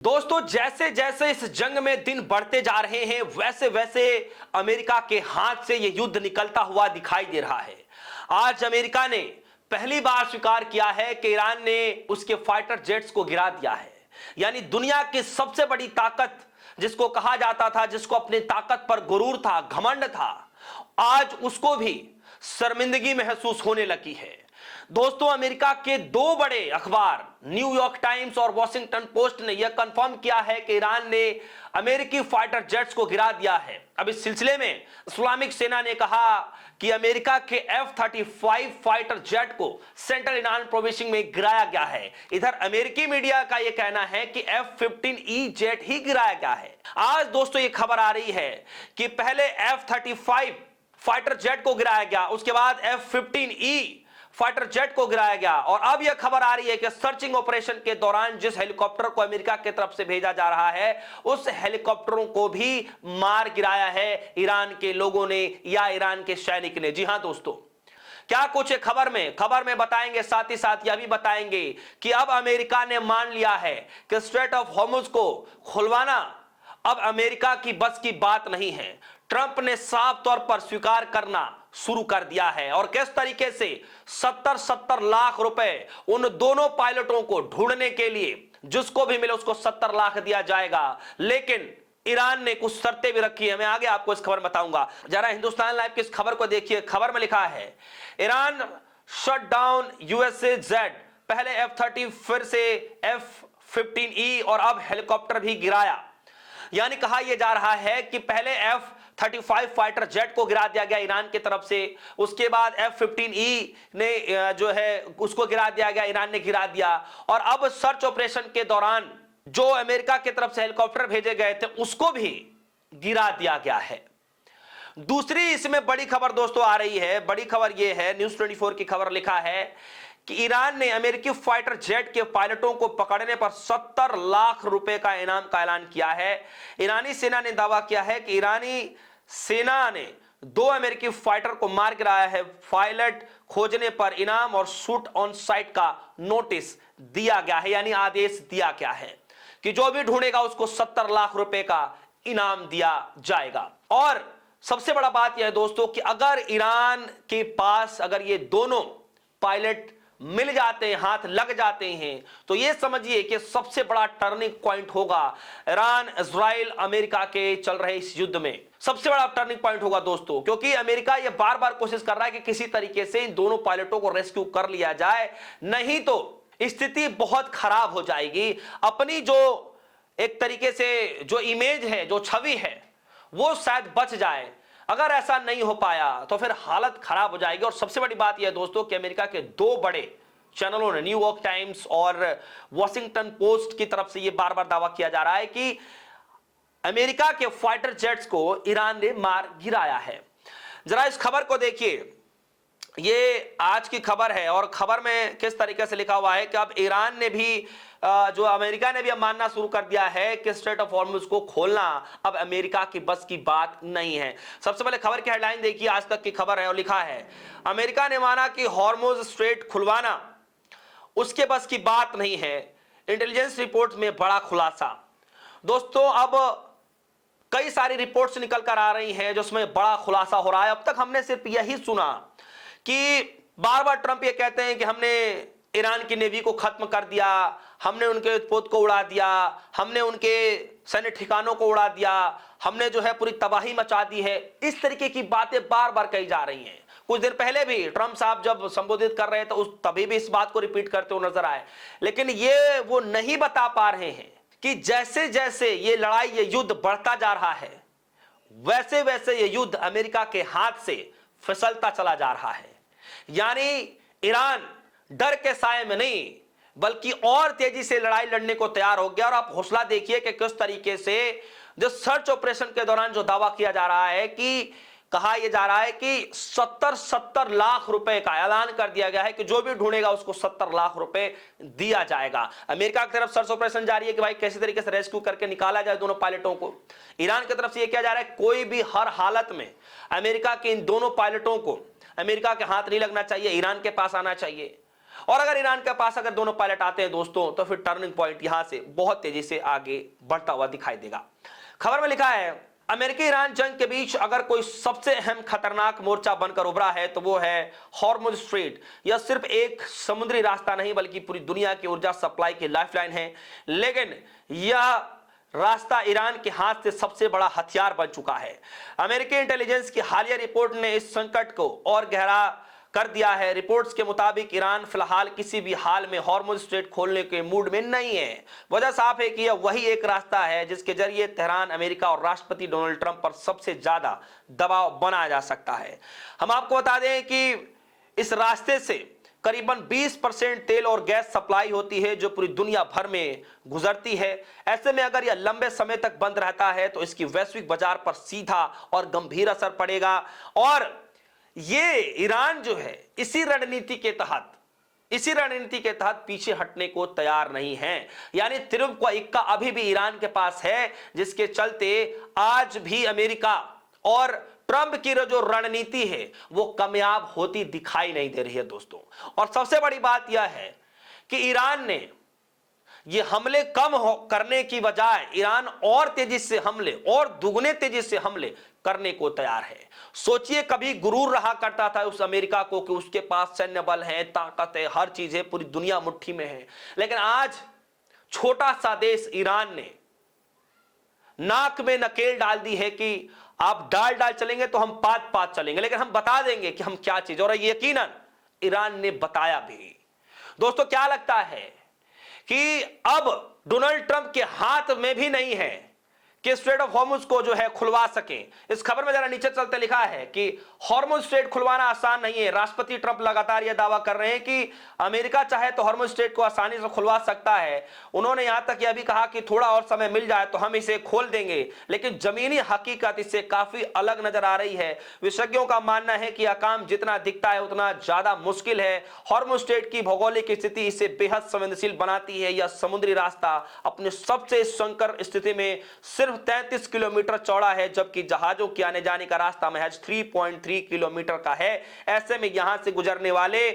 दोस्तों, जैसे जैसे इस जंग में दिन बढ़ते जा रहे हैं वैसे वैसे अमेरिका के हाथ से यह युद्ध निकलता हुआ दिखाई दे रहा है। आज अमेरिका ने पहली बार स्वीकार किया है कि ईरान ने उसके फाइटर जेट्स को गिरा दिया है। यानी दुनिया की सबसे बड़ी ताकत जिसको कहा जाता था, जिसको अपनी ताकत पर गुरूर था, घमंड था, आज उसको भी शर्मिंदगी महसूस होने लगी है। दोस्तों, अमेरिका के दो बड़े अखबार न्यूयॉर्क टाइम्स और वॉशिंगटन पोस्ट ने यह कंफर्म किया है कि ईरान ने अमेरिकी फाइटर जेट्स को गिरा दिया है। अब इस सिलसिले में इस्लामिक सेना ने कहा कि अमेरिका के F-35 फाइटर जेट को सेंट्रल ईरान प्रोविंस में गिराया गया है। इधर अमेरिकी मीडिया का यह कहना है कि F-15E जेट ही गिराया गया है। आज दोस्तों ये खबर आ रही है कि पहले F-35 फाइटर जेट को गिराया गया, उसके बाद F-15E फाइटर जेट को गिराया गया, और अब यह खबर आ रही है कि सर्चिंग ऑपरेशन के दौरान जिस हेलीकॉप्टर को अमेरिका की तरफ से भेजा जा रहा है उस हेलीकॉप्टरों को भी मार गिराया है ईरान के लोगों ने या ईरान के सैनिक ने। जी हां दोस्तों, क्या कुछ खबर में बताएंगे। साथ ही साथ यह भी बताएंगे कि अब अमेरिका ने मान लिया है कि स्ट्रेट ऑफ हॉर्मुज को खुलवाना अब अमेरिका की बस की बात नहीं है। ट्रंप ने साफ तौर पर स्वीकार करना शुरू कर दिया है, और किस तरीके से 70 लाख रुपए उन दोनों पायलटों को ढूंढने के लिए जिसको भी मिले उसको 70 लाख दिया जाएगा। लेकिन ईरान ने कुछ शर्तें भी रखी है, मैं आगे आपको इस खबर में बताऊंगा। जरा हिंदुस्तान लाइव की इस खबर को देखिए। खबर में लिखा है, Iran shut down USA jet, पहले F-30 फिर से F-15E और अब हेलीकॉप्टर भी गिराया। यानी कहा यह जा रहा है कि पहले F-35 फाइटर जेट को गिरा दिया गया ईरान की तरफ से, उसके बाद F-15E ने जो है उसको गिरा दिया गया, ईरान ने गिरा दिया, और अब सर्च ऑपरेशन के दौरान जो अमेरिका की तरफ से हेलीकॉप्टर भेजे गए थे उसको भी गिरा दिया गया है। दूसरी इसमें बड़ी खबर दोस्तों आ रही है। बड़ी खबर यह है, न्यूज़ 24 की खबर लिखा है कि ईरान ने अमेरिकी फाइटर जेट के पायलटों को पकड़ने पर 70 लाख रुपए का इनाम का ऐलान किया है। ईरानी सेना ने दावा किया है कि ईरानी सेना ने 2 अमेरिकी फाइटर को मार गिराया है। पायलट खोजने पर इनाम और शूट ऑन साइट का नोटिस दिया गया है, यानी आदेश दिया गया है कि जो भी ढूंढेगा उसको 70 लाख रुपए का इनाम दिया जाएगा। और सबसे बड़ा बात यह है दोस्तों कि अगर ईरान के पास अगर ये दोनों पायलट मिल जाते हैं, हाथ लग जाते हैं, तो यह समझिए कि सबसे बड़ा टर्निंग पॉइंट होगा ईरान, इजराइल, अमेरिका के चल रहे इस युद्ध में। सबसे बड़ा टर्निंग पॉइंट होगा दोस्तों, क्योंकि अमेरिका यह बार बार कोशिश कर रहा है कि किसी तरीके से इन दोनों पायलटों को रेस्क्यू कर लिया जाए, नहीं तो स्थिति बहुत खराब हो जाएगी। अपनी जो एक तरीके से जो इमेज है, जो छवि है, वो शायद बच जाए। अगर ऐसा नहीं हो पाया तो फिर हालत खराब हो जाएगी। और सबसे बड़ी बात यह दोस्तों कि अमेरिका के दो बड़े चैनलों ने, न्यूयॉर्क टाइम्स और वॉशिंगटन पोस्ट की तरफ से यह बार बार दावा किया जा रहा है कि अमेरिका के फाइटर जेट्स को ईरान ने मार गिराया है। जरा इस खबर को देखिए, ये आज की खबर है, और खबर में किस तरीके से लिखा हुआ है कि अब ईरान ने भी जो अमेरिका ने भी अब मानना शुरू कर दिया है कि स्ट्रेट ऑफ हॉर्मुज को खोलना अब अमेरिका की बस की बात नहीं है। सबसे पहले खबर की हेडलाइन देखिए, आज तक की खबर है, और लिखा है, अमेरिका ने माना कि हॉर्मुज स्ट्रेट खुलवाना उसके बस की बात नहीं है। इंटेलिजेंस रिपोर्ट में बड़ा खुलासा। दोस्तों, अब कई सारी रिपोर्ट्स निकल कर आ रही हैं जिसमें बड़ा खुलासा हो रहा है। अब तक हमने सिर्फ यही सुना कि बार बार ट्रंप ये कहते हैं कि हमने ईरान की नेवी को खत्म कर दिया, हमने उनके पोत को उड़ा दिया, हमने उनके सैन्य ठिकानों को उड़ा दिया, हमने जो है पूरी तबाही मचा दी है। इस तरीके की बातें बार बार कही जा रही हैं। कुछ देर पहले भी ट्रंप साहब जब संबोधित कर रहे थे तभी भी इस बात को रिपीट करते हुए नजर आए, लेकिन ये वो नहीं बता पा रहे हैं कि जैसे जैसे ये लड़ाई, ये युद्ध बढ़ता जा रहा है, वैसे वैसे ये युद्ध अमेरिका के हाथ से फिसलता चला जा रहा है। यानी ईरान डर के साए में नहीं बल्कि और तेजी से लड़ाई लड़ने को तैयार हो गया। और आप हौसला देखिए कि किस तरीके से जो सर्च ऑपरेशन के दौरान जो दावा किया जा रहा है कि कहा यह जा रहा है कि 70 लाख रुपए का ऐलान कर दिया गया है कि जो भी ढूंढेगा उसको 70 लाख रुपए दिया जाएगा। अमेरिका की तरफ सर्च ऑपरेशन जारी है कि भाई कैसे तरीके से रेस्क्यू करके निकाला जाए दोनों पायलटों को। ईरान की तरफ से यह किया जा रहा है कोई भी हर हालत में अमेरिका के इन दोनों पायलटों को अमेरिका के हाथ नहीं लगना चाहिए, ईरान के पास आना चाहिए। और अगर ईरान के पास अगर दोनों पायलट आते हैं दोस्तों, तो फिर टर्निंग पॉइंट यहां से बहुत तेजी से आगे बढ़ता हुआ दिखाई देगा। खबर में लिखा है, अमेरिकी ईरान जंग के बीच अगर कोई सबसे अहम खतरनाक मोर्चा बनकर उभरा है तो वो है हॉर्मुज स्ट्रेट। यह सिर्फ एक समुद्री रास्ता नहीं बल्कि पूरी दुनिया की ऊर्जा सप्लाई की लाइफलाइन है, लेकिन यह रास्ता ईरान के हाथ से सबसे बड़ा हथियार बन चुका है। अमेरिकी इंटेलिजेंस की हालिया रिपोर्ट ने इस संकट को और गहरा कर दिया है। रिपोर्ट्स के मुताबिक ईरान फिलहाल किसी भी हाल में हॉर्मुज स्ट्रेट खोलने के मूड में नहीं है। वजह साफ है कि यह वही एक रास्ता है जिसके जरिए तेहरान, अमेरिका और राष्ट्रपति डोनाल्ड ट्रंप पर सबसे ज्यादा दबाव बनाया जा सकता है। हम आपको बता दें कि इस रास्ते से करीबन 20% तेल और गैस सप्लाई होती है जो पूरी दुनिया भर में गुजरती है। ऐसे में अगर यह लंबे समय तक बंद रहता है तो इसकी वैश्विक बाजार पर सीधा और गंभीर असर पड़ेगा। और ये ईरान जो है इसी रणनीति के तहत पीछे हटने को तैयार नहीं है। यानी तिरुव का इक्का अभी भी ईरान के पास है, जिसके चलते आज भी अमेरिका और ट्रंप की जो रणनीति है वो कामयाब होती दिखाई नहीं दे रही है दोस्तों। और सबसे बड़ी बात यह है कि ईरान ने ये हमले कम करने की बजाय ईरान और तेजी से हमले और दुगने तेजी से हमले करने को तैयार है। सोचिए, कभी गुरूर रहा करता था उस अमेरिका को कि उसके पास सैन्य बल है, ताकत है, हर चीज है, पूरी दुनिया मुट्ठी में है, लेकिन आज छोटा सा देश ईरान ने नाक में नकेल डाल दी है कि आप डाल चलेंगे तो हम पात चलेंगे, लेकिन हम बता देंगे कि हम क्या चीज, और यकीनन ईरान ने बताया भी। दोस्तों, क्या लगता है कि अब डोनाल्ड ट्रंप के हाथ में भी नहीं है कि स्ट्रेट ऑफ हॉर्मुज को जो है खुलवा सके। इस खबर में जरा नीचे चलते लिखा है कि हॉर्मुज स्ट्रेट खुलवाना आसान नहीं है। राष्ट्रपति ट्रंप लगातार यह दावा कर रहे हैं कि अमेरिका चाहे तो हॉर्मुज स्ट्रेट को आसानी से खुलवा सकता है। उन्होंने यहां तक यह भी कहा कि थोड़ा और समय मिल जाए तो हम इसे खोल देंगे, लेकिन जमीनी हकीकत इससे काफी अलग नजर आ रही है। विशेषज्ञों का मानना है कि यह काम जितना दिखता है उतना ज्यादा मुश्किल है। हॉर्मुज स्ट्रेट की भौगोलिक स्थिति इसे बेहद संवेदनशील बनाती है। यह समुद्री रास्ता अपने सबसे संकर स्थिति में सिर्फ 33 किलोमीटर चौड़ा है, जबकि जहाजों के आने जाने का रास्ता महज 3.3 किलोमीटर का है। ऐसे में यहां से गुजरने वाले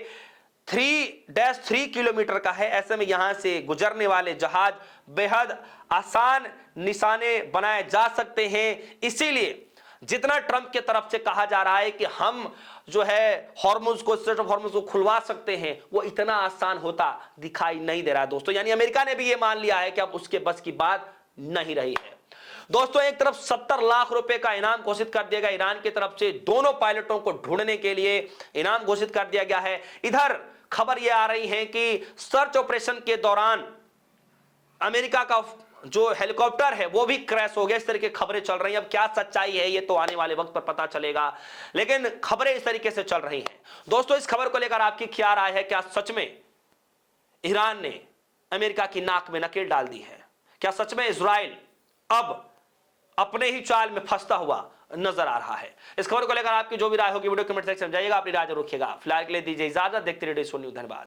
3-3 किलोमीटर का है। ऐसे में यहां से गुजरने वाले जहाज बेहद आसान निशाने बनाए जा सकते हैं। इसीलिए जितना ट्रंप के तरफ से कहा जा रहा है कि हम जो है हॉर्मुज को, स्ट्रेट ऑफ हॉर्मुज को खुलवा सकते हैं, वो इतना आसान होता दिखाई नहीं दे रहा है दोस्तों। यानी अमेरिका ने भी ये मान लिया है कि अब उसके बस की बात नहीं रही है। दोस्तों, एक तरफ 70 लाख रुपए का इनाम घोषित कर दिया गया ईरान की तरफ से, दोनों पायलटों को ढूंढने के लिए इनाम घोषित कर दिया गया है। इधर खबर यह आ रही है कि सर्च ऑपरेशन के दौरान अमेरिका का जो हेलीकॉप्टर है वो भी क्रैश हो गया। इस तरह की खबरें चल रही हैं। अब क्या सच्चाई है ये तो आने वाले वक्त पर पता चलेगा, लेकिन खबरें इस तरीके से चल रही हैं। दोस्तों, इस खबर को लेकर आपकी क्या राय है? क्या सच में ईरान ने अमेरिका की नाक में नकेल डाल दी है? क्या सच में इजराइल अब अपने ही चाल में फंसता हुआ नजर आ रहा है? इस खबर को लेकर आपकी जो भी राय होगी वीडियो कमेंट सेक्शन में जाइएगा, अपनी राय जरूर रखिएगा। फिलहाल के लिए दीजिए इजाजत, देखते रहिए न्यूज़। धन्यवाद।